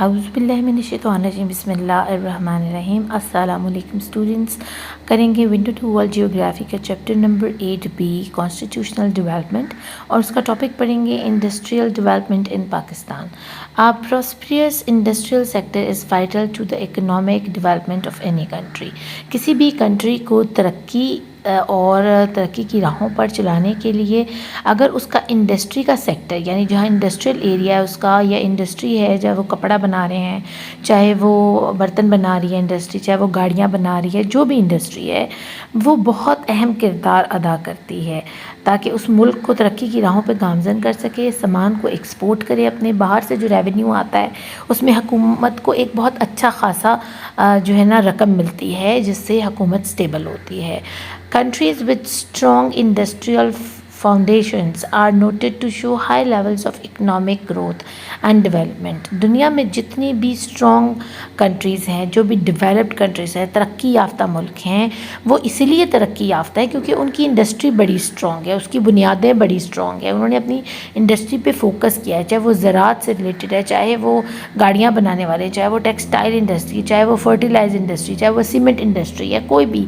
اعوذ باللہ من الشیطان الرجیم بسم اللہ الرحمن الرحیم۔ السلام علیکم اسٹوڈنٹس، کریں گے ونڈو ٹو ورلڈ جیوگرافی کا chapter number 8B constitutional development, اور اس کا ٹاپک پڑھیں گے industrial development in Pakistan. Prosperous industrial sector is vital to the economic development of any country. کسی بھی کنٹری کو ترقی اور ترقی کی راہوں پر چلانے کے لیے اگر اس کا انڈسٹری کا سیکٹر، یعنی جہاں انڈسٹریل ایریا ہے اس کا، یا انڈسٹری ہے چاہے وہ کپڑا بنا رہے ہیں، چاہے وہ برتن بنا رہی ہے انڈسٹری، چاہے وہ گاڑیاں بنا رہی ہے، جو بھی انڈسٹری ہے وہ بہت اہم کردار ادا کرتی ہے تاکہ اس ملک کو ترقی کی راہوں پہ گامزن کر سکے، سامان کو ایکسپورٹ کرے اپنے، باہر سے جو ریونیو آتا ہے اس میں حکومت کو ایک بہت اچھا خاصا جو ہے نا رقم ملتی ہے، جس سے حکومت سٹیبل ہوتی ہے۔ Countries with strong industrial foundations are noted to show high levels of economic growth and development۔ دنیا میں جتنی بھی اسٹرانگ کنٹریز ہیں، جو بھی ڈیولپڈ کنٹریز ہیں، ترقی یافتہ ملک ہیں، وہ اسی لیے ترقی یافتہ ہے کیونکہ ان کی انڈسٹری بڑی اسٹرانگ ہے، اس کی بنیادیں بڑی اسٹرانگ ہیں، انہوں نے اپنی انڈسٹری پہ فوکس کیا ہے، چاہے وہ زراعت سے ریلیٹڈ ہے، چاہے وہ گاڑیاں بنانے والے، چاہے وہ ٹیکسٹائل انڈسٹری، چاہے وہ فرٹیلائز انڈسٹری، چاہے وہ سیمنٹ انڈسٹری ہے، کوئی بھی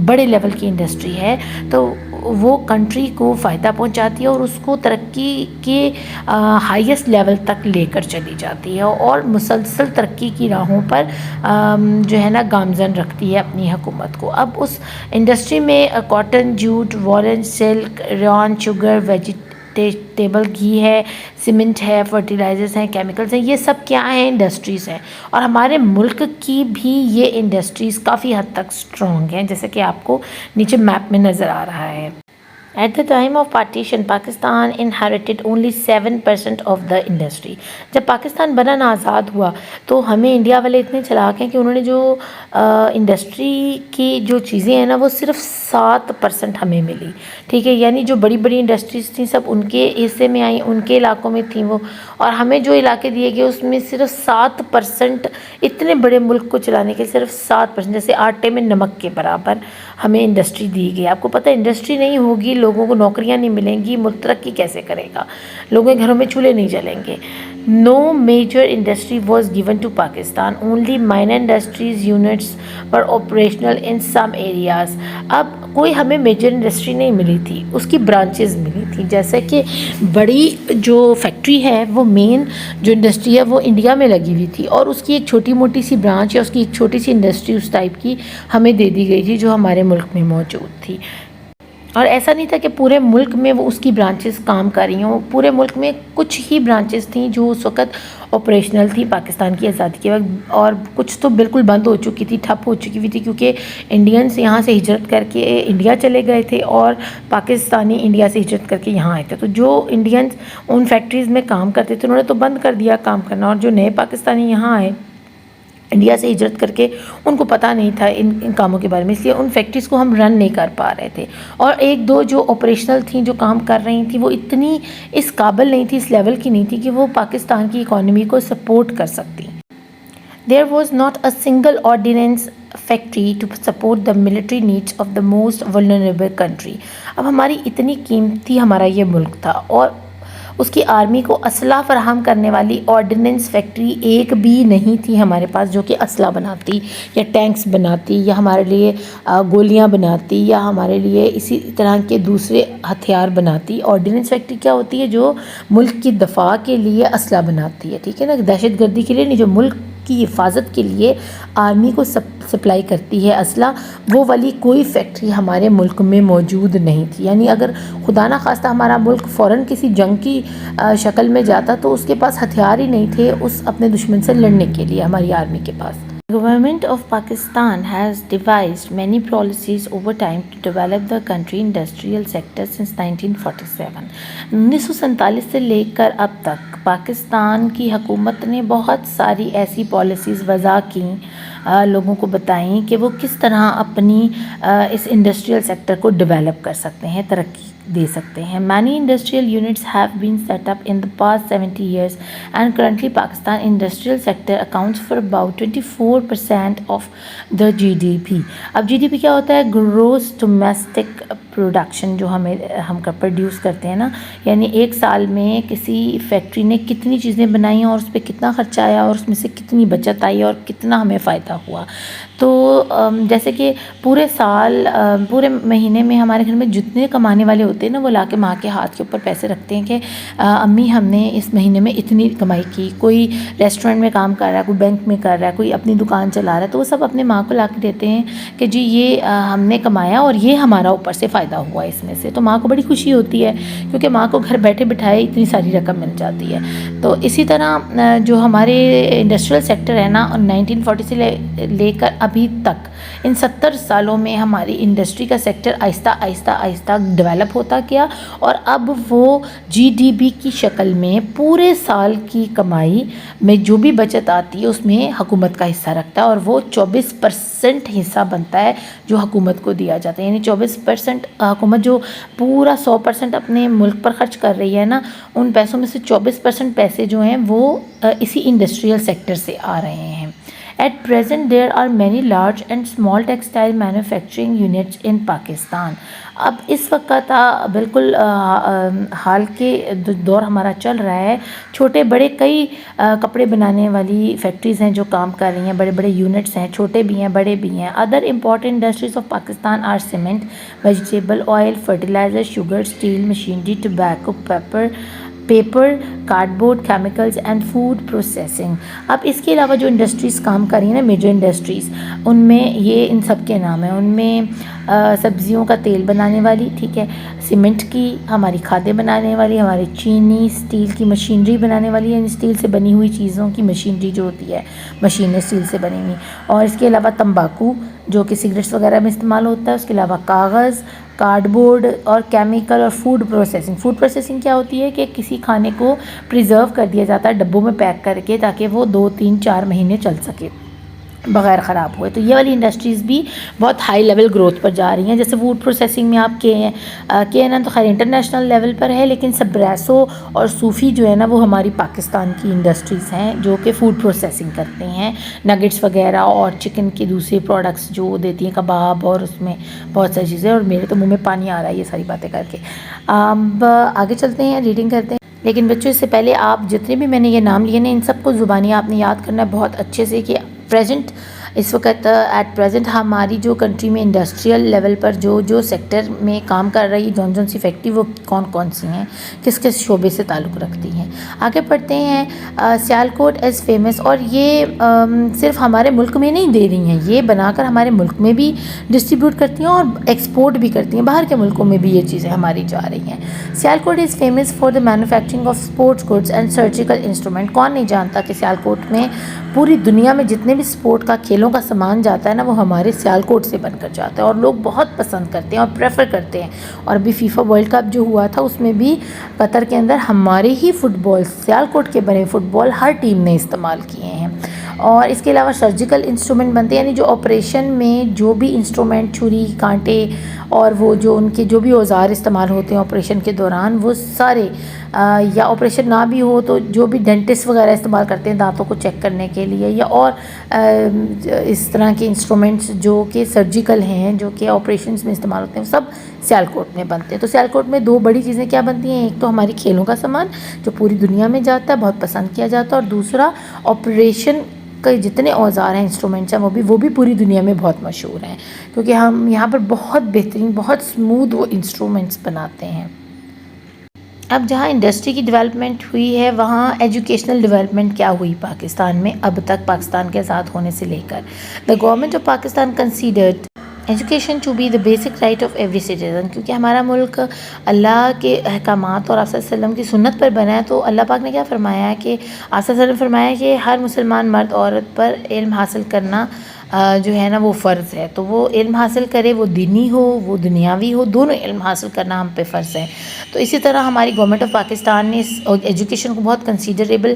بڑے لیول کی انڈسٹری ہے تو وہ کنٹری کو فائدہ پہنچاتی ہے اور اس کو ترقی کے ہائیسٹ لیول تک لے کر چلی جاتی ہے اور مسلسل ترقی کی راہوں پر جو ہے نا گامزن رکھتی ہے اپنی حکومت کو۔ اب اس انڈسٹری میں cotton, jute, woollen, silk, rayon, sugar, vegetable گھی ہے، سیمنٹ ہے، فرٹیلائزرز ہیں، کیمیکلز ہیں، یہ سب کیا ہیں؟ انڈسٹریز ہیں، اور ہمارے ملک کی بھی یہ انڈسٹریز کافی حد تک اسٹرانگ ہیں، جیسے کہ آپ کو نیچے میپ میں نظر آ رہا ہے۔ At the time of partition, Pakistan inherited only 7% of the industry۔ جب پاکستان بنا نا آزاد ہوا تو ہمیں انڈیا والے اتنے چلاک ہیں کہ انہوں نے جو انڈسٹری کی جو چیزیں ہیں نا وہ صرف 7% ہمیں ملی، ٹھیک ہے، یعنی جو بڑی بڑی انڈسٹریز تھیں سب ان کے حصے میں آئیں، ان کے علاقوں میں تھیں وہ، اور ہمیں جو علاقے دیے گئے اس میں صرف 7%، اتنے بڑے ملک کو چلانے کے صرف 7%، جیسے آٹے میں نمک کے برابر ہمیں انڈسٹری دی گئی۔ آپ کو پتہ ہے انڈسٹری نہیں ہوگی، لوگوں کو نوکریاں نہیں ملیں گی، ملک ترقی کیسے کرے گا؟ لوگوں کے گھروں میں چولہے نہیں جلیں گے۔ No major industry was given to Pakistan, only minor industries units were operational in some areas۔ اب کوئی ہمیں میجر انڈسٹری نہیں ملی تھی، اس کی برانچز ملی تھی، جیسے کہ بڑی جو فیکٹری ہے وہ مین جو انڈسٹری ہے وہ انڈیا میں لگی ہوئی تھی، اور اس کی ایک چھوٹی موٹی سی برانچ یا اس کی ایک چھوٹی سی انڈسٹری اس ٹائپ کی ہمیں دے دی گئی تھی جو ہمارے ملک میں موجود تھی۔ اور ایسا نہیں تھا کہ پورے ملک میں وہ اس کی برانچز کام کر رہی ہوں، پورے ملک میں کچھ ہی برانچز تھیں جو اس وقت آپریشنل تھی پاکستان کی آزادی کے وقت، اور کچھ تو بالکل بند ہو چکی تھی، ٹھپ ہو چکی ہوئی تھی، کیونکہ انڈینس یہاں سے ہجرت کر کے انڈیا چلے گئے تھے اور پاکستانی انڈیا سے ہجرت کر کے یہاں آئے تھے، تو جو انڈینس ان فیکٹریز میں کام کرتے تھے انہوں نے تو بند کر دیا کام کرنا، اور جو نئے پاکستانی یہاں آئے انڈیا سے ہجرت کر کے ان کو پتہ نہیں تھا ان کاموں کے بارے میں، اس لیے ان فیکٹریز کو ہم رن نہیں کر پا رہے تھے، اور ایک دو جو آپریشنل تھیں جو کام کر رہی تھیں وہ اتنی اس قابل نہیں تھی، اس لیول کی نہیں تھی کہ وہ پاکستان کی اکانومی کو سپورٹ کر سکتی۔ There was not a single ordnance factory to support the military needs of the most vulnerable country۔ اب ہماری اتنی قیمتی ہمارا یہ ملک تھا اور اس کی آرمی کو اسلحہ فراہم کرنے والی آرڈیننس فیکٹری ایک بھی نہیں تھی ہمارے پاس جو کہ اسلحہ بناتی یا ٹینکس بناتی یا ہمارے لیے گولیاں بناتی یا ہمارے لیے اسی طرح کے دوسرے ہتھیار بناتی۔ آرڈیننس فیکٹری کیا ہوتی ہے؟ جو ملک کی دفاع کے لیے اسلحہ بناتی ہے، ٹھیک ہے نا، دہشت گردی کے لیے نہیں، جو ملک کی حفاظت کے لیے آرمی کو سپلائی کرتی ہے اسلحہ، وہ والی کوئی فیکٹری ہمارے ملک میں موجود نہیں تھی۔ یعنی اگر خدا نہ خواستہ ہمارا ملک فوراً کسی جنگ کی شکل میں جاتا تو اس کے پاس ہتھیار ہی نہیں تھے اس اپنے دشمن سے لڑنے کے لیے ہماری آرمی کے پاس۔ Government of Pakistan has devised many policies over time to develop the country industrial sector since 1947۔ 1947 سے لے کر اب تک پاکستان کی حکومت نے بہت ساری ایسی پالیسیز وضع کیں، لوگوں کو بتائیں کہ وہ کس طرح اپنی اس انڈسٹریل سیکٹر کو ڈیولپ کر سکتے ہیں، ترقی دے سکتے ہیں۔ Many industrial units have been set up in the past 70 years and currently Pakistan industrial sector accounts for about 24% of the GDP۔ اب GDP کیا ہوتا ہے؟ Gross Domestic پروڈکشن جو ہم پروڈیوس کرتے ہیں نا، یعنی ایک سال میں کسی فیکٹری نے کتنی چیزیں بنائی ہیں اور اس پہ کتنا خرچہ آیا اور اس میں سے کتنی بچت آئی اور کتنا ہمیں فائدہ ہوا. تو جیسے کہ پورے سال پورے مہینے میں ہمارے گھر میں جتنے کمانے والے ہوتے ہیں نا، وہ لا کے ماں کے ہاتھ کے اوپر پیسے رکھتے ہیں کہ امی ہم نے اس مہینے میں اتنی کمائی کی. کوئی ریسٹورینٹ میں کام کر رہا ہے، کوئی بینک میں کر رہا ہے، کوئی اپنی دکان چلا رہا ہے، تو وہ سب اپنے ماں کو لا کے دیتے ہیں کہ جی یہ ہم نے کمایا اور یہ ہمارا اوپر سے فائدہ ہوا اس میں سے. تو ماں کو بڑی خوشی ہوتی ہے کیونکہ ماں کو گھر بیٹھے بٹھائے اتنی ساری رقم مل جاتی ہے. تو اسی طرح جو ہمارے انڈسٹریل سیکٹر ہے نا، 1940 سے لے کر ابھی تک ان 70 سالوں میں ہماری انڈسٹری کا سیکٹر آہستہ آہستہ آہستہ ڈیولپ ہوتا گیا، اور اب وہ GDP کی شکل میں پورے سال کی کمائی میں جو بھی بچت آتی ہے اس میں حکومت کا حصہ رکھتا ہے، اور وہ 24% حصہ بنتا ہے جو حکومت کو دیا جاتا ہے. یعنی 24% حکومت جو پورا 100% اپنے ملک پر خرچ کر رہی ہے نا، ان پیسوں میں سے 24% پیسے جو ہیں وہ اسی انڈسٹریل سیکٹر سے آ رہے ہیں. At present there are many large and small textile manufacturing units in Pakistan. اب اس وقت بالکل حال کے دور ہمارا چل رہا ہے، چھوٹے بڑے کئی کپڑے بنانے والی فیکٹریز ہیں جو کام کر رہی ہیں، بڑے بڑے یونٹس ہیں، چھوٹے بھی ہیں بڑے بھی ہیں. Other important industries of Pakistan are cement, vegetable oil, fertiliser, sugar, steel, machinery, tobacco, paper, cardboard, chemicals and food processing. اب اس کے علاوہ جو انڈسٹریز کام کر رہی ہیں نا، میجر انڈسٹریز، ان میں یہ ان سب کے نام ہیں. ان میں سبزیوں کا تیل بنانے والی، ٹھیک ہے، سیمنٹ کی، ہماری کھادیں بنانے والی، ہماری چینی، اسٹیل کی مشینری بنانے والی، یعنی اسٹیل سے بنی ہوئی چیزوں کی مشینری جو ہوتی ہے، مشینیں اسٹیل سے بنی ہوئی. اور اس کے علاوہ تمباکو جو کہ سگریٹس وغیرہ میں استعمال ہوتا ہے. اس کے علاوہ کاغذ، کارڈ بورڈ اور کیمیکل اور فوڈ پروسیسنگ. فوڈ پروسیسنگ کیا ہوتی ہے کہ کسی کھانے کو پریزرو کر دیا جاتا ہے ڈبوں میں پیک کر کے، تاکہ وہ 2 3 4 مہینے چل سکے بغیر خراب ہوئے. تو یہ والی انڈسٹریز بھی بہت ہائی لیول گروتھ پر جا رہی ہیں. جیسے فوڈ پروسیسنگ میں آپ KNN تو خیر انٹرنیشنل لیول پر ہے، لیکن سبریسو اور صوفی جو ہے نا وہ ہماری پاکستان کی انڈسٹریز ہیں جو کہ فوڈ پروسیسنگ کرتے ہیں، نگٹس وغیرہ اور چکن کے دوسرے پروڈکٹس جو دیتی ہیں، کباب اور اس میں بہت ساری چیزیں. اور میرے تو منہ میں پانی آ رہا ہے یہ ساری باتیں کر کے. اب آگے چلتے ہیں، ریڈنگ کرتے ہیں. لیکن بچوں اس سے پہلے آپ جتنے بھی میں نے یہ نام لیے نا، ان سب کو زبانی آپ نے یاد کرنا ہے بہت اچھے سے کہ پریزنٹ اس وقت ایٹ پریزنٹ ہماری جو کنٹری میں انڈسٹریل لیول پر جو سیکٹر میں کام کر رہی جون سی فیکٹری وہ کون کون سی ہیں، کس کس شعبے سے تعلق رکھتی ہیں. آگے پڑھتے ہیں. سیالکوٹ از فیمس، اور یہ صرف ہمارے ملک میں نہیں دے رہی ہیں، یہ بنا کر ہمارے ملک میں بھی ڈسٹریبیوٹ کرتی ہیں اور ایکسپورٹ بھی کرتی ہیں، باہر کے ملکوں میں بھی یہ چیزیں ہماری جا رہی ہیں. Sialkot is famous for the manufacturing of sports goods and surgical instrument. کون نہیں جانتا کہ سیالکوٹ میں پوری دنیا میں جتنے بھی اسپورٹ کا کھیلوں کا سامان جاتا ہے نا وہ ہمارے سیالکوٹ سے بن کر جاتا ہے، اور لوگ بہت پسند کرتے ہیں اور پریفر کرتے ہیں. اور ابھی فیفا ورلڈ کپ جو ہوا تھا اس میں بھی قطر کے اندر ہمارے ہی فٹ بال، سیالکوٹ کے بنے فٹ بال ہر ٹیم نے استعمال کیے ہیں. اور اس کے علاوہ سرجیکل انسٹرومنٹ بنتے ہیں، یعنی جو آپریشن میں جو بھی انسٹرومنٹ، چھری، کانٹے اور وہ جو ان کے جو بھی اوزار استعمال ہوتے ہیں آپریشن کے دوران، وہ سارے یا آپریشن نہ بھی ہو تو جو بھی ڈینٹسٹ وغیرہ استعمال کرتے ہیں دانتوں کو چیک کرنے کے لیے، یا اور اس طرح کے انسٹرومنٹس جو کہ سرجیکل ہیں جو کہ آپریشنز میں استعمال ہوتے ہیں، وہ سب سیالکوٹ میں بنتے ہیں. تو سیالکوٹ میں 2 بڑی چیزیں کیا بنتی ہیں، ایک تو ہماری کھیلوں کا سامان جو پوری دنیا میں جاتا ہے، بہت پسند کیا جاتا ہے، اور دوسرا آپریشن کے جتنے اوزار ہیں، انسٹرومنٹس ہیں، وہ بھی پوری دنیا میں بہت مشہور ہیں کیونکہ ہم یہاں پر بہت بہترین، بہت اسموتھ وہ انسٹرومنٹس بناتے ہیں. اب جہاں انڈسٹری کی ڈیولپمنٹ ہوئی ہے وہاں ایجوکیشنل ڈیولپمنٹ کیا ہوئی پاکستان میں اب تک، پاکستان کے آزاد ہونے سے لے کر. The government of Pakistan considered education to be the basic right of every citizen. کیونکہ ہمارا ملک اللہ کے احکامات اور آپ صلی اللہ علیہ وسلم کی سنت پر بنا ہے، تو اللہ پاک نے کیا فرمایا ہے کہ آپ صلی اللہ علیہ وسلم نے فرمایا کہ ہر مسلمان مرد عورت پر علم حاصل کرنا جو ہے نا وہ فرض ہے. تو وہ علم حاصل کرے، وہ دینی ہو وہ دنیاوی ہو، دونوں علم حاصل کرنا ہم پہ فرض ہے. تو اسی طرح ہماری گورنمنٹ آف پاکستان نے اس ایجوکیشن کو بہت کنسیڈریبل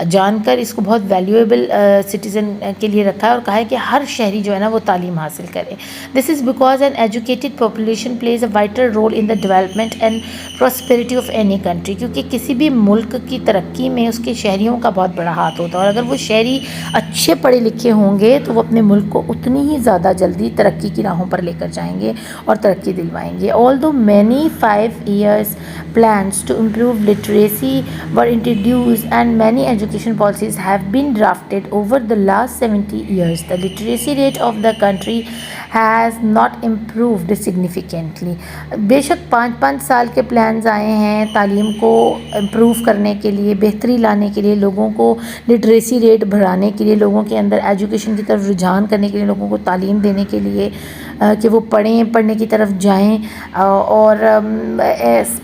جان کر اس کو بہت ویلیویبل سٹیزن کے لیے رکھا ہے، اور کہا ہے کہ ہر شہری جو ہے نا وہ تعلیم حاصل کرے. This is because an educated population plays a vital role in the development and prosperity of any country. کیونکہ کسی بھی ملک کی ترقی میں اس کے شہریوں کا بہت بڑا ہاتھ ہوتا ہے، اور اگر وہ شہری اچھے پڑھے لکھے ہوں گے تو وہ اپنے ملک ملک کو اتنی ہی زیادہ جلدی ترقی کی راہوں پر لے کر جائیں گے اور ترقی دلوائیں گے. Although many 5 years plans to improve literacy were introduced and many education policies have been drafted over the last 70 years, the literacy rate of the country has not improved significantly. بے شک 5 سال کے پلانز آئے ہیں تعلیم کو improve کرنے کے لیے، بہتری لانے کے لیے، لوگوں کو لٹریسی ریٹ بڑھانے کے لیے، لوگوں کے اندر ایجوکیشن کی طرف رجحان کرنے کے لیے، لوگوں کو تعلیم دینے کے لیے کہ وہ پڑھنے کی طرف جائیں. اور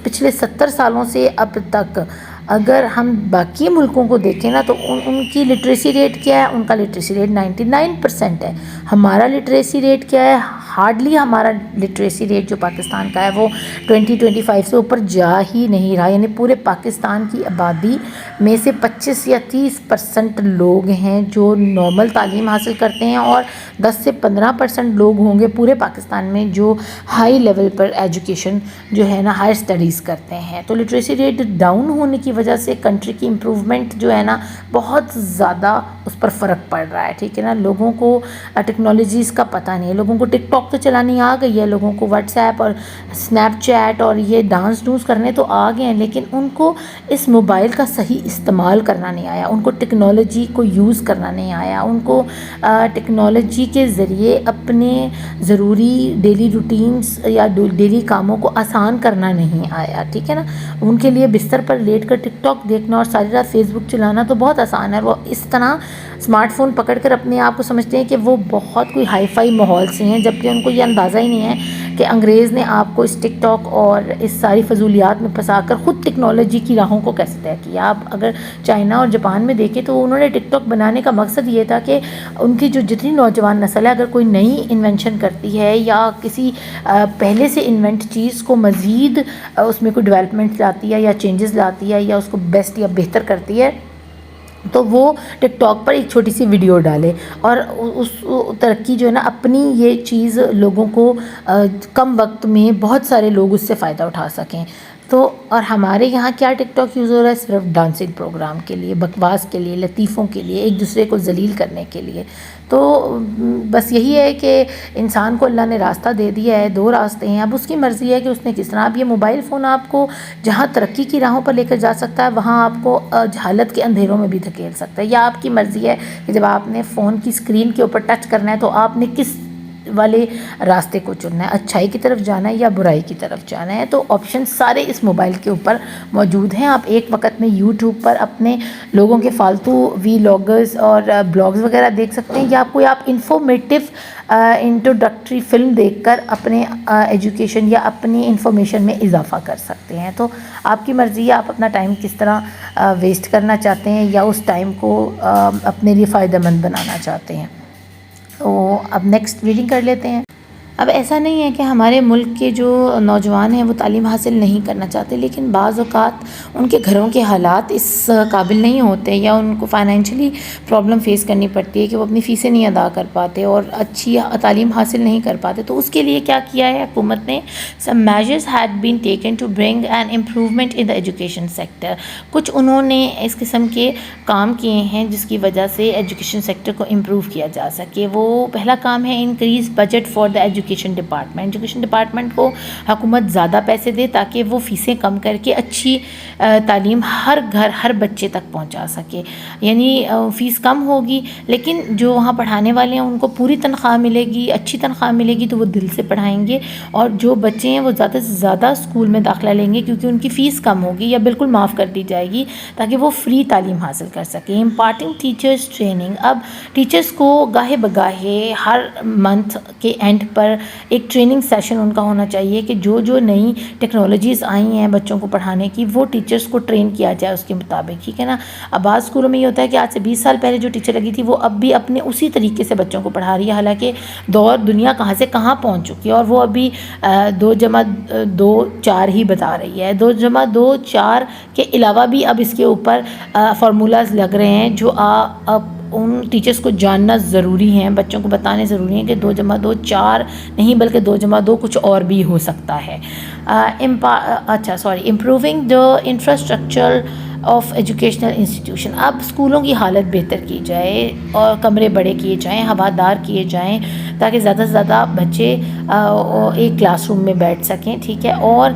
پچھلے 70 سالوں سے اب تک اگر ہم باقی ملکوں کو دیکھیں نا تو ان کی لٹریسی ریٹ کیا ہے؟ ان کا لٹریسی ریٹ 99% ہے. ہمارا لٹریسی ریٹ کیا ہے؟ ہارڈلی ہمارا لٹریسی ریٹ جو پاکستان کا ہے وہ 25 سے اوپر جا ہی نہیں رہا. یعنی پورے پاکستان کی آبادی میں سے 25 یا 30% لوگ ہیں جو نارمل تعلیم حاصل کرتے ہیں، اور 10 سے 15% لوگ ہوں گے پورے پاکستان میں جو ہائی لیول پر ایجوکیشن جو ہے نا ہائر اسٹڈیز کرتے ہیں. تو لٹریسی ریٹ ڈاؤن ہونے کی وجہ سے کنٹری کی امپروومنٹ جو ہے نا بہت زیادہ اس پر فرق پڑ رہا ہے. ٹھیک ہے نا، لوگوں کو ٹیکنالوجیز کا پتہ نہیں ہے، لوگوں کو ٹک ٹاک تو چلانی آ گئی ہے، لوگوں کو واٹس ایپ اور اسنیپ چیٹ اور یہ ڈانس کرنے تو آ گئے ہیں، لیکن ان کو اس موبائل کا صحیح استعمال کرنا نہیں آیا، ان کو ٹیکنالوجی کو یوز کرنا نہیں آیا، ان کو ٹیکنالوجی کے ذریعے اپنے ضروری ڈیلی روٹینز یا ڈیلی کاموں کو آسان کرنا نہیں آیا. ٹھیک ہے نا، ان کے لیے بستر پر لیٹ کر ٹک ٹاک دیکھنا اور ساری رات فیس بک چلانا تو بہت آسان ہے. وہ اس طرح اسمارٹ فون پکڑ کر اپنے آپ کو سمجھتے ہیں کہ وہ بہت کوئی ہائی فائی ماحول سے ہیں، جبکہ ان کو یہ اندازہ ہی نہیں ہے کہ انگریز نے آپ کو اس ٹک ٹاک اور اس ساری فضولیات میں پھنسا کر خود ٹیکنالوجی کی راہوں کو کیسے طے کیا. آپ اگر چائنا اور جاپان میں دیکھیں تو انہوں نے ٹک ٹاک بنانے کا مقصد یہ تھا کہ ان کی جو جتنی نوجوان نسل ہے اگر کوئی نئی انوینشن کرتی ہے یا کسی پہلے سے انوینٹ چیز کو مزید اس میں کوئی ڈیولپمنٹ لاتی ہے یا چینجز لاتی ہے یا اس کو بیسٹ یا بہتر کرتی ہے تو وہ ٹک ٹاک پر ایک چھوٹی سی ویڈیو ڈالے اور اس ترقی جو ہے نا اپنی یہ چیز لوگوں کو کم وقت میں بہت سارے لوگ اس سے فائدہ اٹھا سکیں. تو اور ہمارے یہاں کیا ٹک ٹاک یوز ہو رہا ہے؟ صرف ڈانسنگ پروگرام کے لیے، بکواس کے لیے، لطیفوں کے لیے، ایک دوسرے کو ذلیل کرنے کے لیے. تو بس یہی ہے کہ انسان کو اللہ نے راستہ دے دیا ہے، 2 راستے ہیں، اب اس کی مرضی ہے کہ اس نے کس طرح. اب یہ موبائل فون آپ کو جہاں ترقی کی راہوں پر لے کر جا سکتا ہے وہاں آپ کو جہالت کے اندھیروں میں بھی دھکیل سکتا ہے. یا آپ کی مرضی ہے کہ جب آپ نے فون کی اسکرین کے اوپر ٹچ کرنا ہے تو آپ نے کس والے راستے کو چننا ہے، اچھائی کی طرف جانا ہے یا برائی کی طرف جانا ہے. تو آپشن سارے اس موبائل کے اوپر موجود ہیں. آپ ایک وقت میں یوٹیوب پر اپنے لوگوں کے فالتو وی لاگرز اور بلاگز وغیرہ دیکھ سکتے ہیں، یا کوئی آپ انفارمیٹیو انٹروڈکٹری فلم دیکھ کر اپنے ایجوکیشن یا اپنی انفارمیشن میں اضافہ کر سکتے ہیں. تو آپ کی مرضی ہے آپ اپنا ٹائم کس طرح ویسٹ کرنا چاہتے ہیں یا اس ٹائم کو اپنے لیے فائدہ مند بنانا چاہتے ہیں. تو اب نیکسٹ ریڈنگ کر لیتے ہیں. اب ایسا نہیں ہے کہ ہمارے ملک کے جو نوجوان ہیں وہ تعلیم حاصل نہیں کرنا چاہتے، لیکن بعض اوقات ان کے گھروں کے حالات اس قابل نہیں ہوتے یا ان کو فائنینشلی پرابلم فیس کرنی پڑتی ہے کہ وہ اپنی فیسیں نہیں ادا کر پاتے اور اچھی تعلیم حاصل نہیں کر پاتے. تو اس کے لیے کیا کیا ہے حکومت نے؟ Some measures had been taken to bring an improvement in the education sector. کچھ انہوں نے اس قسم کے کام کیے ہیں جس کی وجہ سے ایجوکیشن سیکٹر کو امپروو کیا جا سکے. وہ پہلا کام ہے increase budget for the education department. Education department کو حکومت زیادہ پیسے دے تاکہ وہ فیسیں کم کر کے اچھی تعلیم ہر گھر ہر بچے تک پہنچا سکے. یعنی فیس کم ہوگی لیکن جو وہاں پڑھانے والے ہیں ان کو پوری تنخواہ ملے گی، اچھی تنخواہ ملے گی تو وہ دل سے پڑھائیں گے، اور جو بچے ہیں وہ زیادہ سے زیادہ اسکول میں داخلہ لیں گے کیونکہ ان کی فیس کم ہوگی یا بالکل معاف کر دی جائے گی تاکہ وہ فری تعلیم حاصل کر سکیں. Imparting teachers training. اب ٹیچرز کو گاہے بگاہے ہر منتھ کے اینڈ پر ایک ٹریننگ سیشن ان کا ہونا چاہیے کہ جو نئی ٹیکنالوجیز آئی ہیں بچوں کو پڑھانے کی وہ ٹیچرز کو ٹرین کیا جائے اس کے مطابق. ٹھیک ہے نا. اب بعض اسکولوں میں یہ ہوتا ہے کہ آج سے 20 سال پہلے جو ٹیچر لگی تھی وہ اب بھی اپنے اسی طریقے سے بچوں کو پڑھا رہی ہے، حالانکہ دنیا کہاں سے کہاں پہنچ چکی ہے اور وہ ابھی 2+2 4 ہی بتا رہی ہے. 2+2 4 کے علاوہ بھی اب اس کے اوپر فارمولاز لگ رہے ہیں جو اب ان ٹیچرز کو جاننا ضروری ہیں، بچوں کو بتانے ضروری ہیں کہ 2+2 4 نہیں بلکہ 2+2 کچھ اور بھی ہو سکتا ہے. Improving the infrastructure of educational institution. اب اسکولوں کی حالت بہتر کی جائے اور کمرے بڑے کیے جائیں, ہوادار کیے جائیں, تاکہ زیادہ سے زیادہ بچے ایک کلاس روم میں بیٹھ سکیں, ٹھیک ہے. اور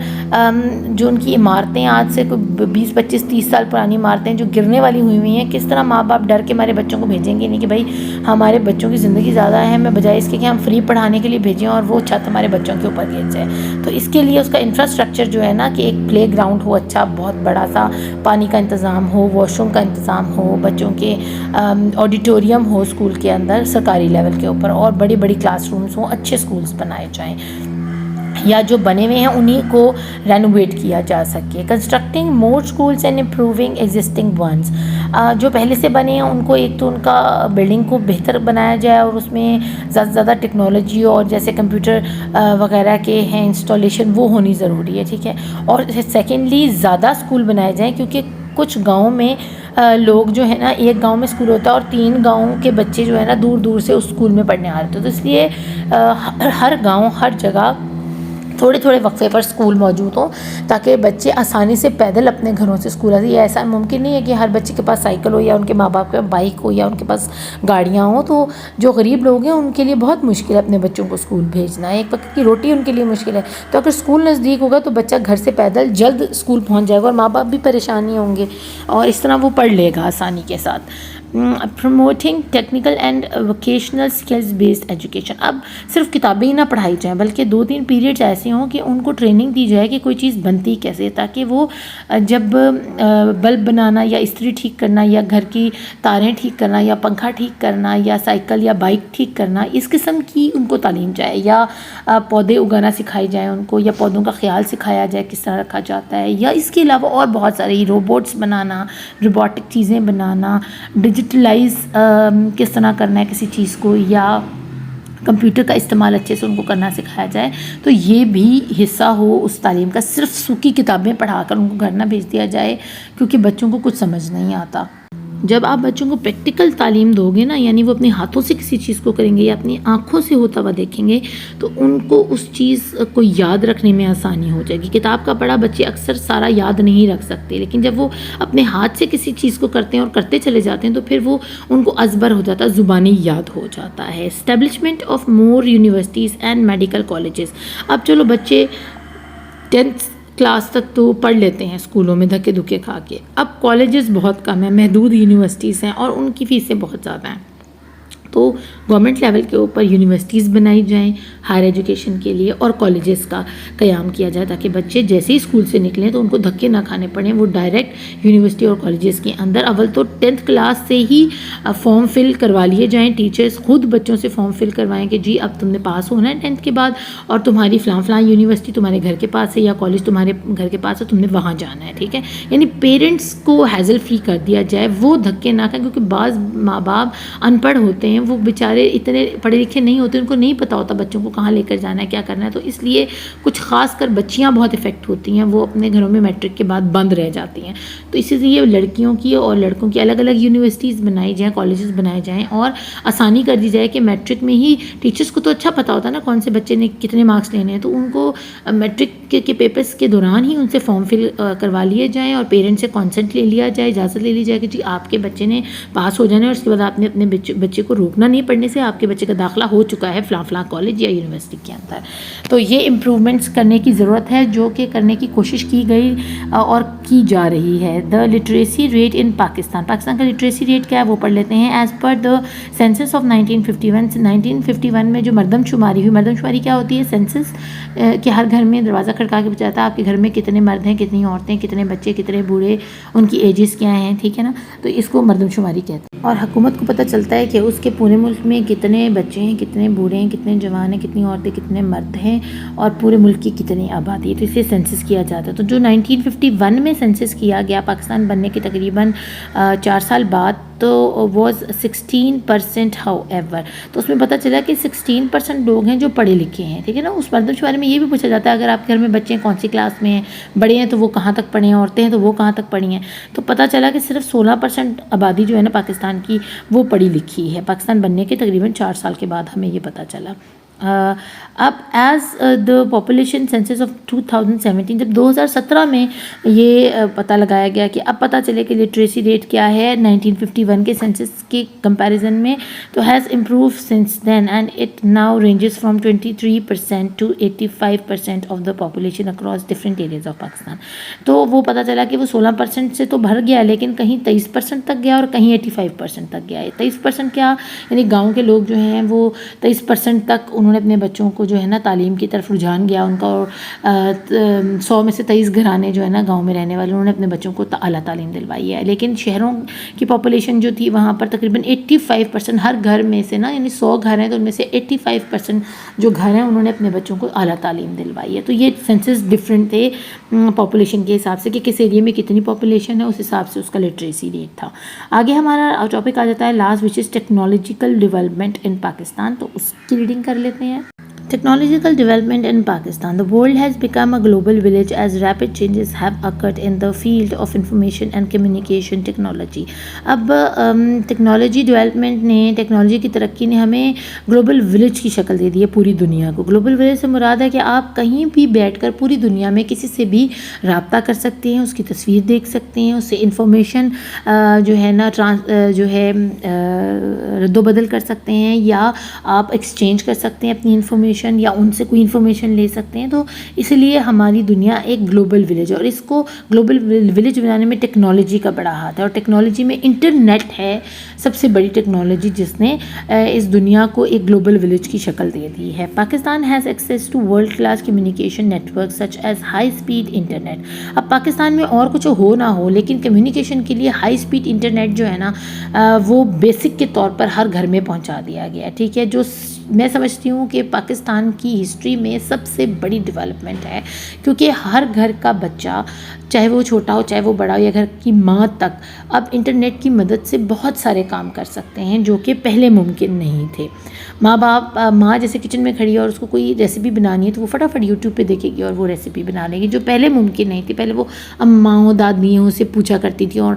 جو ان کی عمارتیں آج سے کوئی 20-25-30 سال پرانی عمارتیں جو گرنے والی ہوئی ہیں, کس طرح ماں باپ ڈر کے ہمارے بچوں کو بھیجیں گے نہیں کہ بھائی ہمارے بچوں کی زندگی زیادہ اہم ہے, بجائے اس کے کہ ہم فری پڑھانے کے لیے بھیجیں اور وہ چھت ہمارے بچوں کے اوپر گر جائے. تو اس کے لیے اس کا انفراسٹرکچر جو ہے نا, کہ ایک پلے گراؤنڈ ہو اچھا, بہت بڑا سا پانی کا انتظام ہو, واش روم کا انتظام ہو, بچوں کے آڈیٹوریم ہو اسکول کے اندر سرکاری لیول کے اوپر, اور بڑی بڑی کلاس رومز ہوں, اچھے اسکولز بنائے جائیں, یا جو بنے ہوئے ہیں انہی کو رینوویٹ کیا جا سکے. Constructing more schools and improving existing ones. جو پہلے سے بنے ہیں ان کو ایک تو ان کا بلڈنگ کو بہتر بنایا جائے, اور اس میں زیادہ سے زیادہ ٹیکنالوجی اور جیسے کمپیوٹر وغیرہ کے ہیں انسٹالیشن, وہ ہونی ضروری ہے, ٹھیک ہے. اور سیکنڈلی زیادہ اسکول بنائے جائیں, کیونکہ کچھ گاؤں میں لوگ جو ہے نا, ایک گاؤں میں اسکول ہوتا ہے اور 3 گاؤں کے بچے جو ہے نا دور دور سے اس اسکول میں پڑھنے آ رہے تھے. تو اس لیے ہر گاؤں, ہر جگہ تھوڑے تھوڑے وقفے پر اسکول موجود ہوں, تاکہ بچے آسانی سے پیدل اپنے گھروں سے اسکول آتے. یہ ایسا ممکن نہیں ہے کہ ہر بچے کے پاس سائیکل ہو, یا ان کے ماں باپ کے پاس بائک ہو, یا ان کے پاس گاڑیاں ہوں. تو جو غریب لوگ ہیں ان کے لیے بہت مشکل ہے اپنے بچوں کو اسکول بھیجنا, ایک وقت کی روٹی ان کے لیے مشکل ہے. تو اگر اسکول نزدیک ہوگا تو بچہ گھر سے پیدل جلد اسکول پہنچ جائے گا, اور ماں باپ بھی پریشان نہیں ہوں گے, اور اس طرح وہ پڑھ لے گا آسانی کے ساتھ. Promoting technical and vocational skills based education. اب صرف کتابیں ہی نہ پڑھائی جائیں, بلکہ 2-3 پیریڈز ایسے ہوں کہ ان کو ٹریننگ دی جائے کہ کوئی چیز بنتی کیسے, تاکہ وہ جب بلب بنانا, یا استری ٹھیک کرنا, یا گھر کی تاریں ٹھیک کرنا, یا پنکھا ٹھیک کرنا, یا سائیکل یا بائک ٹھیک کرنا, اس قسم کی ان کو تعلیم جائے, یا پودے اگانا سکھائی جائیں ان کو, یا پودوں کا خیال سکھایا جائے کس طرح رکھا جاتا ہے, یا اس کے علاوہ اور بہت سارے روبوٹس بنانا, روبوٹک چیزیں بنانا, ڈیجیٹلائز کس طرح کرنا ہے کسی چیز کو, یا کمپیوٹر کا استعمال اچھے سے ان کو کرنا سکھایا جائے. تو یہ بھی حصہ ہو اس تعلیم کا, صرف سوکھی کتابیں پڑھا کر ان کو گھر نہ بھیج دیا جائے, کیونکہ بچوں کو کچھ سمجھ نہیں آتا. جب آپ بچوں کو پریکٹیکل تعلیم دو گے نا, یعنی وہ اپنے ہاتھوں سے کسی چیز کو کریں گے یا اپنی آنکھوں سے ہوتا ہوا دیکھیں گے, تو ان کو اس چیز کو یاد رکھنے میں آسانی ہو جائے گی. کتاب کا پڑھا بچے اکثر سارا یاد نہیں رکھ سکتے, لیکن جب وہ اپنے ہاتھ سے کسی چیز کو کرتے ہیں اور کرتے چلے جاتے ہیں تو پھر وہ ان کو ازبر ہو جاتا ہے, زبانی یاد ہو جاتا ہے. Establishment of more universities and medical colleges. اب چلو بچے 10th کلاس تک تو پڑھ لیتے ہیں اسکولوں میں دھکے دھکے کھا کے, اب کالجز بہت کم ہیں, محدود یونیورسٹیز ہیں, اور ان کی فیسیں بہت زیادہ ہیں. تو گورنمنٹ لیول کے اوپر یونیورسٹیز بنائی جائیں ہائر ایجوکیشن کے لیے, اور کالجز کا قیام کیا جائے, تاکہ بچے جیسے ہی اسکول سے نکلیں تو ان کو دھکے نہ کھانے پڑیں, وہ ڈائریکٹ یونیورسٹی اور کالجز کے اندر اول تو 10th کلاس سے ہی فارم فل کروا لیے جائیں. ٹیچرز خود بچوں سے فارم فل کروائیں کہ جی اب تم نے پاس ہونا ہے 10th کے بعد, اور تمہاری فلاں فلاں یونیورسٹی تمہارے گھر کے پاس ہے, یا کالج تمہارے گھر کے پاس ہے, تم نے وہاں جانا ہے, ٹھیک ہے. یعنی پیرنٹس کو ہیزل فری کر دیا جائے, وہ دھکے نہ کھائیں, کیونکہ بعض ماں باپ ان پڑھ ہوتے ہیں, وہ بیچارے اتنے پڑھے لکھے نہیں ہوتے, ان کو نہیں پتہ ہوتا بچوں کو کہاں لے کر جانا ہے, کیا کرنا ہے. تو اس لیے کچھ خاص کر بچیاں بہت افیکٹ ہوتی ہیں, وہ اپنے گھروں میں میٹرک کے بعد بند رہ جاتی ہیں. تو اسی لیے لڑکیوں کی اور لڑکوں کی الگ الگ یونیورسٹیز بنائی جائیں, کالجز بنائے جائیں, اور آسانی کر دی جائے کہ میٹرک میں ہی ٹیچرس کو تو اچھا پتہ ہوتا ہے نا کون سے بچے نے کتنے مارکس لینے ہیں, تو ان کو میٹرک کے پیپرس کے دوران ہی ان سے فارم فل کروا لیے جائیں, اور پیرنٹس سے کانسنٹ لے لیا جائے, اجازت لے لی جائے کہ جی آپ کے بچے نے پاس ہو جانا ہے, اور اس کے بعد آپ نے اپنے بچے کو روکنا نہیں پڑھنے سے, آپ کے بچے کا داخلہ ہو چکا ہے فلاں فلاں کالج یا یونیورسٹی کے اندر. تو یہ امپرومنٹس کرنے کی ضرورت ہے, جو کہ کرنے کی کوشش کی گئی اور کی جا رہی ہے. The literacy rate in Pakistan. Pakistan کا لٹریسی ریٹ کیا ہے وہ پڑھ لیتے ہیں. As per the census of 1951 میں جو مردم شماری ہوئی, مردم شماری کیا ہوتی ہے, سینسس کہ ہر گھر میں دروازہ کھٹکا کے بتاتا ہے آپ کے گھر میں کتنے مرد ہیں, کتنی عورتیں, کتنے بچے, کتنے بوڑھے, ان کی ایجز کیا ہیں, ٹھیک ہے نا. تو اس کو مردم شماری کہتے ہیں, اور حکومت کو پتہ چلتا ہے کہ اس کے پورے ملک میں کتنے بچے ہیں, کتنے بوڑھے ہیں, کتنے جوان ہیں, کتنی عورتیں, کتنے مرد ہیں, اور پورے ملک کی کتنی آبادی ہے. تو اسے سینسس کیا جاتا ہے. تو جو 1951 میں سینسس کیا گیا پاکستان بننے کے تقریباً 4 سال بعد, تو واز 16% ہاؤ ایور. تو اس میں پتہ چلا کہ 16% لوگ ہیں جو پڑھے لکھے ہیں, ٹھیک ہے نا. اس مردم شماری میں یہ بھی پوچھا جاتا ہے اگر آپ کے گھر میں بچے ہیں کون سی کلاس میں ہیں, بڑے ہیں تو وہ کہاں تک پڑھے ہیں, عورتیں ہیں تو وہ کہاں تک پڑھی ہیں. تو پتہ چلا کہ صرف 16% آبادی جو ہے نا پاکستان کی وہ پڑھی لکھی ہے. پاکستان بننے کے تقریباً 4 سال کے بعد ہمیں یہ پتہ چلا. اب as the population census of 2017، جب 2017 میں یہ پتہ لگایا گیا کہ اب پتہ چلے کہ لٹریسی ریٹ کیا ہے 1951 کے سینسس کے کمپیریزن میں، تو has improve since then and it now ranges from 23% to 85% of the population across different areas of Pakistan. تو وہ پتہ چلا کہ وہ 16% سے تو بھر گیا، لیکن کہیں 23% تک گیا اور کہیں 85% تک گیا ہے. 23% کیا، یعنی گاؤں کے لوگ جو ہیں وہ 23% تک انہوں نے اپنے بچوں کو جو ہے نا تعلیم کی طرف رجحان گیا ان کا، اور 100 میں سے 23 گھرانے جو ہے نا گاؤں میں رہنے والے، انہوں نے اپنے بچوں کو اعلیٰ تعلیم دلوائی ہے. لیکن شہروں کی پاپولیشن جو تھی وہاں پر تقریباً 85% ہر گھر میں سے نا، یعنی 100 گھر ہیں تو ان میں سے 85% جو گھر ہیں انہوں نے اپنے بچوں کو اعلیٰ تعلیم دلوائی ہے. تو یہ سینسس ڈفرینٹ تھے پاپولیشن کے حساب سے کہ کس ایریے میں کتنی پاپولیشن ہے، اس حساب سے اس کا لٹریسی ریٹ تھا. آگے ہمارا ٹاپک آ جاتا ہے last, which is technological development in Pakistan. تو اس کی ریڈنگ کر لیتے ہیں. Technological development in Pakistan. The world has become a global village as rapid changes have occurred in the field of information and communication technology. اب technology development نے، technology کی ترقی نے ہمیں گلوبل ولیج کی شکل دے دی ہے پوری دنیا کو. گلوبل ولیج سے مراد ہے کہ آپ کہیں بھی بیٹھ کر پوری دنیا میں کسی سے بھی رابطہ کر سکتے ہیں، اس کی تصویر دیکھ سکتے ہیں، اس سے انفارمیشن جو ہے نا جو ہے رد و بدل کر سکتے ہیں، یا آپ ایکسچینج کر سکتے ہیں اپنی انفارمیشن، یا ان سے کوئی انفارمیشن لے سکتے ہیں. تو اس لیے ہماری دنیا ایک گلوبل ولیج ہے، اور اس کو گلوبل ولیج بنانے میں ٹیکنالوجی کا بڑا ہاتھ ہے. اور ٹیکنالوجی میں انٹرنیٹ ہے سب سے بڑی ٹیکنالوجی جس نے اس دنیا کو ایک گلوبل ولیج کی شکل دے دی ہے. Pakistan has access to world class communication network such as high speed internet. اب پاکستان میں اور کچھ ہو نہ ہو، لیکن کمیونیکیشن کے لیے ہائی اسپیڈ انٹرنیٹ جو ہے نا وہ بیسک کے طور پر ہر گھر میں پہنچا دیا گیا ہے. ٹھیک ہے، جو میں سمجھتی ہوں کہ پاکستان کی ہسٹری میں سب سے بڑی ڈیولپمنٹ ہے، کیونکہ ہر گھر کا بچہ چاہے وہ چھوٹا ہو چاہے وہ بڑا ہو، یا گھر کی ماں تک اب انٹرنیٹ کی مدد سے بہت سارے کام کر سکتے ہیں جو کہ پہلے ممکن نہیں تھے. ماں جیسے کچن میں کھڑی ہے اور اس کو کوئی ریسیپی بنانی ہے تو وہ فٹافٹ یوٹیوب پہ دیکھے گی اور وہ ریسیپی بنا لے گی، جو پہلے ممکن نہیں تھی. پہلے وہ اماؤں دادیوں سے پوچھا کرتی تھی اور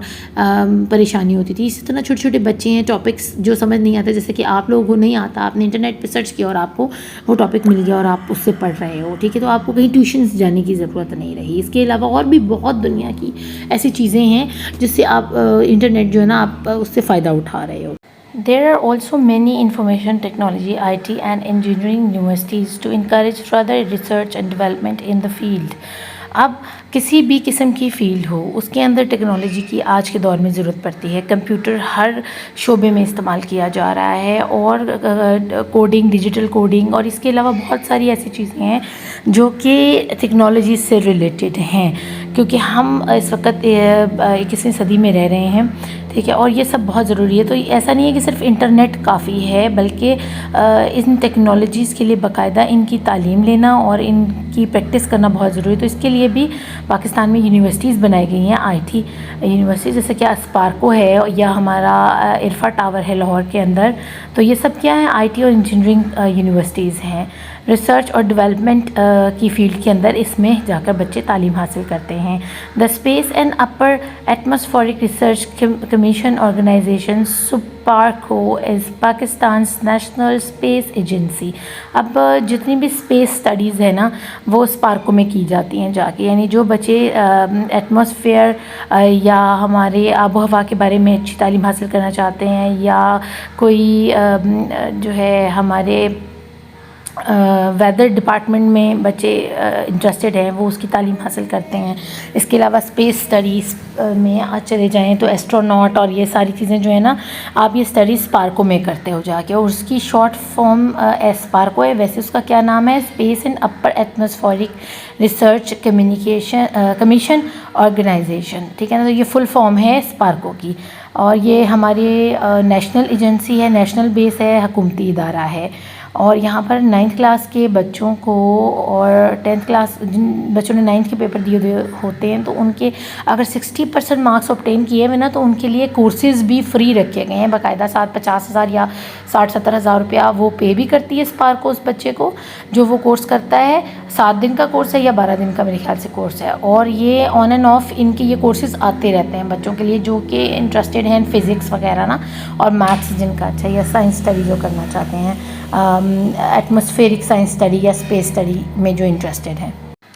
پریشانی ہوتی تھی. اسی طرح چھوٹے چھوٹے بچے ہیں، ٹاپکس جو سمجھ نہیں آتے، جیسے کہ آپ لوگوں کو نہیں آتا، آپ نے انٹرنیٹ پہ سرچ کیا اور آپ کو وہ ٹاپک مل گیا اور آپ اس سے پڑھ رہے ہو. ٹھیک ہے، تو آپ کو کہیں ٹیوشنز جانے کی ضرورت نہیں رہی. اس کے علاوہ اور بھی بہت دنیا کی ایسی چیزیں ہیں جس سے آپ انٹرنیٹ جو ہے نا آپ اس سے فائدہ اٹھا رہے ہو. There are also many information technology, IT and engineering universities to encourage further research and development in the field. اب کسی بھی قسم کی فیلڈ ہو اس کے اندر ٹیکنالوجی کی آج کے دور میں ضرورت پڑتی ہے. کمپیوٹر ہر شعبے میں استعمال کیا جا رہا ہے، اور کوڈنگ، ڈیجیٹل کوڈنگ، اور اس کے علاوہ بہت ساری ایسی چیزیں ہیں جو کہ ٹیکنالوجی سے ریلیٹڈ ہیں، کیونکہ ہم اس وقت 21ویں صدی میں رہ رہے ہیں. ٹھیک ہے، اور یہ سب بہت ضروری ہے. تو ایسا نہیں ہے کہ صرف انٹرنیٹ کافی ہے، بلکہ ان ٹیکنالوجیز کے لیے باقاعدہ ان کی تعلیم لینا اور ان کی پریکٹس کرنا بہت ضروری ہے. تو اس کے لیے بھی پاکستان میں یونیورسٹیز بنائی گئی ہیں، IT یونیورسٹیز، جیسے کہ اسپارکو ہے یا ہمارا عرفہ ٹاور ہے لاہور کے اندر. تو یہ سب کیا ہے، IT اور انجینئرنگ یونیورسٹیز ہیں. ریسرچ اور ڈیولپمنٹ کی فیلڈ کے اندر اس میں جا کر بچے تعلیم حاصل کرتے ہیں. The space and upper atmospheric research commission organization SUPARCO is Pakistan's national space agency. اب جتنی بھی اسپیس اسٹڈیز ہے نا وہ اسپارکو میں کی جاتی ہیں جا کے، یعنی جو بچے ایٹماسفیئر یا ہمارے آب و ہوا کے بارے میں اچھی تعلیم حاصل کرنا چاہتے ہیں، یا کوئی جو ہے ہمارے ویدر ڈپارٹمنٹ میں بچے انٹرسٹڈ ہیں، وہ اس کی تعلیم حاصل کرتے ہیں. اس کے علاوہ اسپیس اسٹڈیز میں چلے جائیں تو ایسٹروناٹ اور یہ ساری چیزیں جو ہے نا آپ یہ اسٹڈیز اسپارکو میں کرتے ہو جا کے، اور اس کی شارٹ فارم اسپارکو ہے. ویسے اس کا کیا نام ہے، Space and upper atmospheric research commission Organisation. ٹھیک ہے نا، تو یہ فل فارم ہے اسپارکو کی، اور یہ ہماری نیشنل ایجنسی ہے، نیشنل بیس ہے، حکومتی ادارہ ہے. اور یہاں پر 9th کلاس کے بچوں کو اور 10th کلاس جن بچوں نے 9th کے پیپر دیے ہوئے ہوتے ہیں تو ان کے اگر 60% مارکس آبٹین کیے ہوئے نا تو ان کے لیے کورسز بھی فری رکھے گئے ہیں باقاعدہ. 50,000 یا 60-70 ہزار روپیہ وہ پے بھی کرتی ہے اسپارک کو اس بچے کو جو وہ کورس کرتا ہے. 7 دن کا کورس ہے یا 12 دن کا میرے خیال سے کورس ہے, اور یہ آن اینڈ آف ان کے یہ کورسز آتے رہتے ہیں بچوں کے لیے جو کہ انٹرسٹیڈ ہیں فزکس وغیرہ نا, اور میتھس جن کا اچھا یا سائنس اسٹڈی جو کرنا چاہتے ہیں, ایٹماسفیرک سائنس اسٹڈی یا اسپیس اسٹڈی میں جو انٹرسٹیڈ ہیں.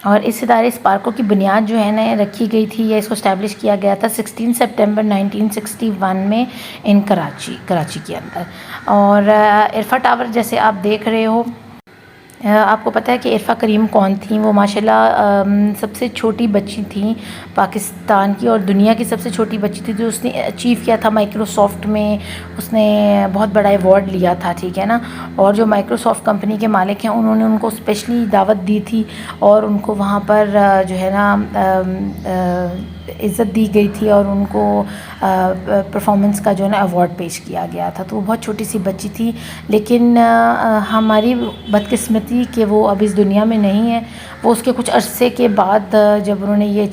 اور اس ادارے اسپارکو کی بنیاد جو ہے نا رکھی گئی تھی یا اس کو اسٹیبلش کیا گیا تھا 16 سپٹمبر 1961 میں ان کراچی کے اندر. اور عرفہ ٹاور جیسے آپ دیکھ رہے ہو, آپ کو پتہ ہے کہ عرفہ کریم کون تھیں؟ وہ ماشاءاللہ سب سے چھوٹی بچی تھیں پاکستان کی, اور دنیا کی سب سے چھوٹی بچی تھی جو اس نے اچیو کیا تھا مائکروسافٹ میں. اس نے بہت بڑا ایوارڈ لیا تھا, ٹھیک ہے نا. اور جو مائکروسافٹ کمپنی کے مالک ہیں انہوں نے ان کو اسپیشلی دعوت دی تھی اور ان کو وہاں پر جو ہے نا عزت دی گئی تھی, اور ان کو پرفارمنس کا جو ہے نا ایوارڈ پیش کیا گیا تھا. تو وہ بہت چھوٹی سی بچی تھی, لیکن ہماری بدقسمتی کہ وہ اب اس دنیا میں نہیں ہے. وہ اس کے کچھ عرصے کے بعد جب انہوں نے یہ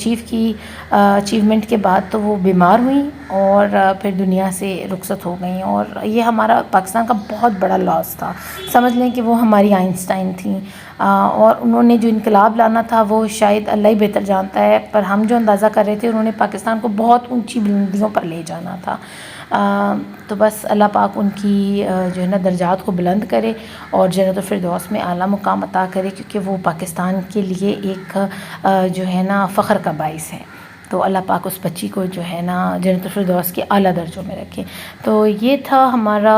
اچیومنٹ کے بعد تو وہ بیمار ہوئیں اور پھر دنیا سے رخصت ہو گئیں. اور یہ ہمارا پاکستان کا بہت بڑا لاس تھا. سمجھ لیں کہ وہ ہماری آئنسٹائن تھیں, اور انہوں نے جو انقلاب لانا تھا وہ شاید اللہ ہی بہتر جانتا ہے, پر ہم جو اندازہ کر رہے تھے انہوں نے پاکستان کو بہت اونچی بلندیوں پر لے جانا تھا. تو بس اللہ پاک ان کی جو ہے نا درجات کو بلند کرے اور جنت الفردوس میں اعلیٰ مقام عطا کرے, کیونکہ وہ پاکستان کے لیے ایک جو ہے نا فخر کا باعث ہے. تو اللہ پاک اس بچی کو جو ہے نا جنت الفردوس کے اعلیٰ درجوں میں رکھے. تو یہ تھا ہمارا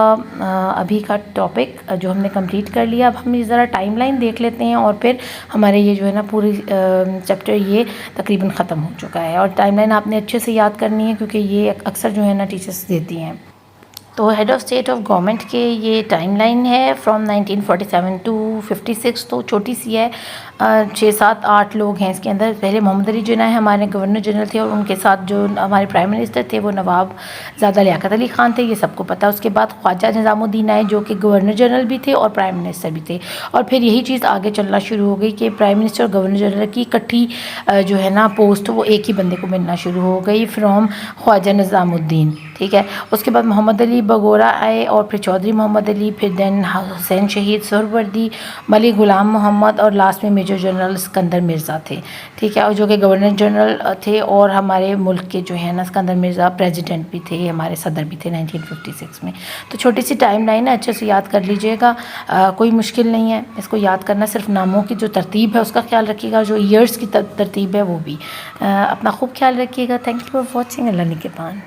ابھی کا ٹاپک جو ہم نے کمپلیٹ کر لیا. اب ہم یہ ذرا ٹائم لائن دیکھ لیتے ہیں اور پھر ہمارے یہ جو ہے نا پوری چیپٹر یہ تقریباً ختم ہو چکا ہے. اور ٹائم لائن آپ نے اچھے سے یاد کرنی ہے کیونکہ یہ اکثر جو ہے نا ٹیچرس دیتی ہیں. تو head of state of government کے یہ ٹائم لائن ہے فرام 1947 ٹو 56. تو چھوٹی سی ہے, 6-7-8 لوگ ہیں اس کے اندر. پہلے محمد علی جناح ہمارے گورنر جنرل تھے, اور ان کے ساتھ جو ہمارے پرائم منسٹر تھے وہ نواب زادہ لیاقت علی خان تھے, یہ سب کو پتہ. اس کے بعد خواجہ نظام الدین آئے جو کہ گورنر جنرل بھی تھے اور پرائم منسٹر بھی تھے. اور پھر یہی چیز آگے چلنا شروع ہو گئی کہ پرائم منسٹر اور گورنر جنرل کی اکٹھی جو ہے نا پوسٹ وہ ایک ہی بندے کو ملنا شروع ہو گئی فرام خواجہ نظام الدین, ٹھیک ہے. اس کے بعد محمد علی بگورا آئے, اور پھر چودھری محمد علی, پھر دین حسین شہید سہروردی, ملک غلام محمد, اور لاسٹ میں میجر جنرل اسکندر مرزا تھے, ٹھیک ہے. اور جو کہ گورنر جنرل تھے, اور ہمارے ملک کے جو ہے نا اسکندر مرزا پریزیڈنٹ بھی تھے, ہمارے صدر بھی تھے 1956 میں. تو چھوٹی سی ٹائم لائن ہے, اچھے سے یاد کر لیجئے گا, کوئی مشکل نہیں ہے اس کو یاد کرنا. صرف ناموں کی جو ترتیب ہے اس کا خیال رکھیے گا, جو ایئرس کی ترتیب ہے وہ بھی. اپنا خوب خیال رکھیے گا. Thank you for watching. اللہ نگہبان.